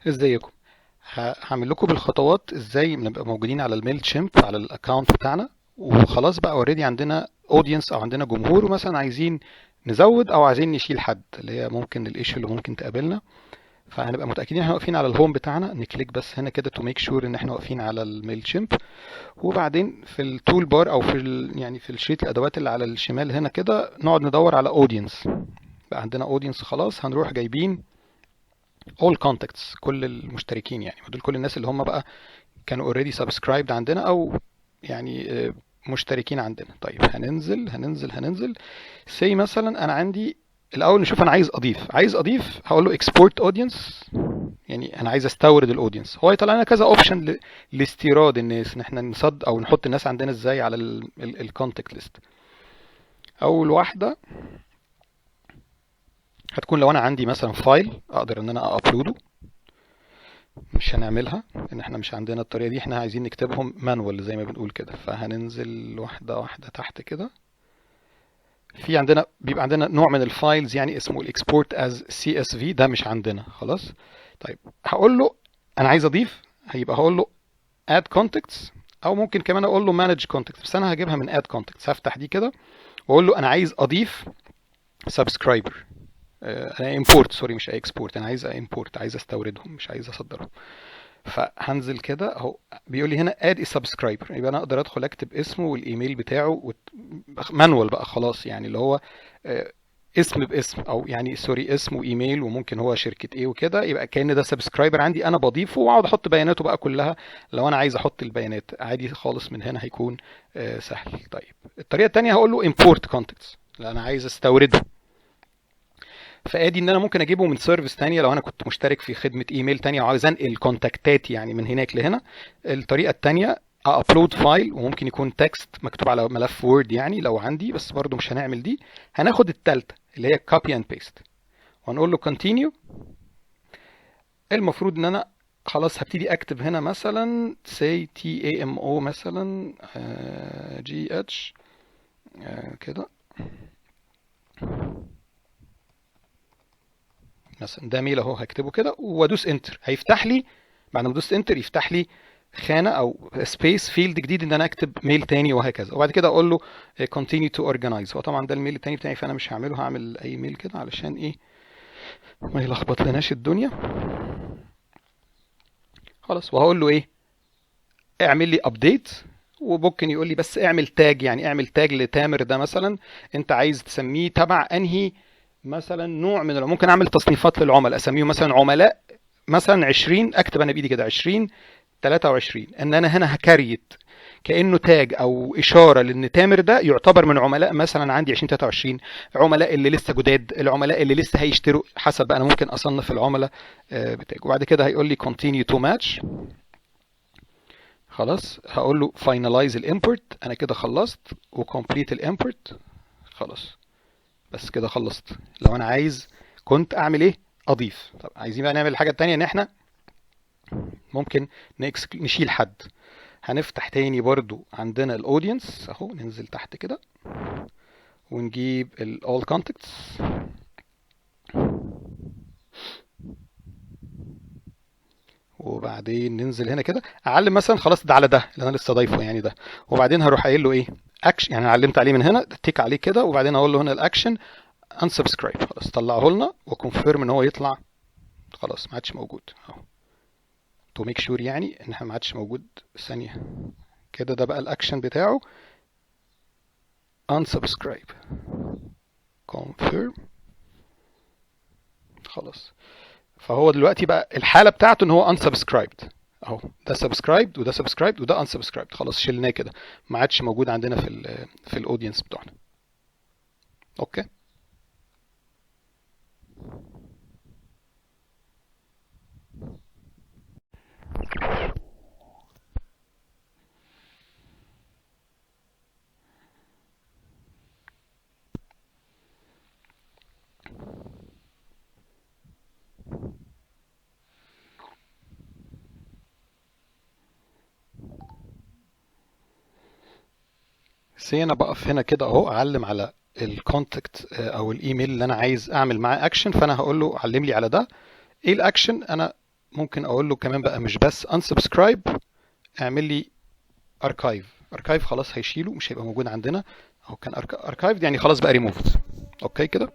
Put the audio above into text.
ازيكم. هعمل لكم بالخطوات ازاي نبقى موجودين على الميل شيمب على الاكونت بتاعنا، وخلاص بقى اوريدي عندنا اودينس او عندنا جمهور، ومثلا عايزين نزود او عايزين نشيل حد، اللي هي ممكن الايشو اللي ممكن تقابلنا. فهنبقى متاكدين احنا واقفين على الهوم بتاعنا، نكليك بس هنا كده تو ميك شور ان احنا واقفين على الميل شيمب. وبعدين في التول بار او يعني في الشريط الادوات اللي على الشمال هنا كده نقعد ندور على اودينس. بقى عندنا اودينس خلاص، هنروح جايبين all contacts، كل المشتركين، يعني دول كل الناس اللي هم بقى كانوا already subscribed عندنا او يعني مشتركين عندنا. طيب هننزل say مثلا انا عندي الاول نشوف انا عايز اضيف هقول له export audience، يعني انا عايز استورد الاودينس. هو يطلع لنا كذا اوبشن لاستيراد الناس، ان احنا نصد او نحط الناس عندنا ازاي على الكونتاكت ليست. اول واحده هتكون لو انا عندي مثلا فايل اقدر ان انا ابلوده، مش هنعملها ان احنا مش عندنا الطريقه دي، احنا عايزين نكتبهم مانوال زي ما بنقول كده. فهننزل واحده واحده تحت كده. في عندنا بيبقى عندنا نوع من الفايلز يعني اسمه الاكسبورت از سي اس في، ده مش عندنا خلاص. طيب هقول له انا عايز اضيف، هيبقى هقول له add contacts، او ممكن كمان اقول له manage contacts، بس انا هجيبها من add contacts. هفتح دي كده واقول له انا عايز اضيف subscriber. انا import، سوري مش export، انا عايز import، عايز استوردهم مش عايز اصدرهم. فهنزل كده اهو، بيقول لي هنا اد سبسكرايبر، يبقى انا اقدر ادخل اكتب اسمه والايميل بتاعه مانوال بقى خلاص، يعني اللي هو اسم باسم، او يعني سوري اسم وايميل، وممكن هو شركه ايه وكده، يبقى كأن ده سبسكرايبر عندي انا بضيفه، واقعد احط بياناته بقى كلها. لو انا عايز احط البيانات عادي خالص من هنا هيكون سهل. طيب الطريقه الثانيه هقول له import contacts، لا انا عايز استورده. فادي ان انا ممكن اجيبه من سيرفيس تانية لو انا كنت مشترك في خدمه ايميل تانية وعاوز انقل كونتاكتاتي يعني من هناك لهنا. الطريقه التانية ابلود فايل، وممكن يكون تكست مكتوب على ملف وورد يعني لو عندي، بس برضو مش هنعمل دي. هناخد التالتة اللي هي كوبي اند بيست، وهنقول له كونتينيو. المفروض ان انا خلاص هبتدي اكتب هنا مثلا say TAMO مثلا GH كده مثلا، ده ميل اهو هكتبه كده وادوس انتر، هيفتح لي بعد ما ادوس انتر يفتح لي خانه او سبيس فيلد جديد ان انا اكتب ميل تاني وهكذا. وبعد كده اقول له continue to organize. هو طبعا ده الميل التاني بتاعي فانا مش هعمله، هعمل اي ميل كده علشان ايه ما يلخبط لناش الدنيا. خلاص وهقول له ايه اعمل لي ابديت، وممكن يقول لي بس اعمل تاج، يعني اعمل تاج لتامر ده مثلا، انت عايز تسميه تبع انهي مثلا نوع من ممكن اعمل تصنيفات للعملاء اسميهم مثلا عملاء مثلا 20، اكتب انا بايدي كده 20 23، ان انا هنا هكريت كانه تاج او اشاره لان تامر ده يعتبر من عملاء مثلا عندي 20 23، عملاء اللي لسه جداد، العملاء اللي لسه هيشتروا، حسب انا ممكن اصنف العملاء بتاعي. وبعد كده هيقول لي continue to match. خلاص هقول له finalize الامبورت، انا كده خلصت، وcomplete الامبورت. خلاص بس كده خلصت. لو انا عايز كنت اعمل ايه اضيف. طب عايزين بقى نعمل الحاجه التانيه، ان احنا ممكن نشيل حد. هنفتح تاني برضو عندنا الاودينس اهو، ننزل تحت كده ونجيب all contacts، وبعدين ننزل هنا كده اعلم مثلا خلاص ده على ده اللي انا لسه ضايفه يعني ده. وبعدين هروح قايل له ايه اكشن، يعني علمت عليه من هنا تيك عليه كده، وبعدين اقول له هنا الاكشن unsubscribe، خلاص طلعه لنا وكونفيرم ان هو يطلع خلاص ما عادش موجود اهو، تو ميك شور يعني ان احنا ما عادش موجود. ثانيه كده ده بقى الاكشن بتاعه unsubscribe confirm. خلاص فهو دلوقتي بقى الحاله بتاعته ان هو unsubscribed اهو، ده subscribed وده subscribed وده unsubscribed، خلاص شلناه كده ما عادش موجود عندنا في الاودينس بتوعنا. اوكي سي انا بقف هنا كده اهو اعلم على الكونتاكت او الايميل اللي انا عايز اعمل معاه اكشن، فانا هقول له علم لي على ده ايه الاكشن. انا ممكن اقول له كمان بقى مش بس unsubscribe، اعمل لي archive. خلاص هيشيله، مش هيبقى موجود عندنا. هو كان archived يعني خلاص بقى removed. اوكي كده.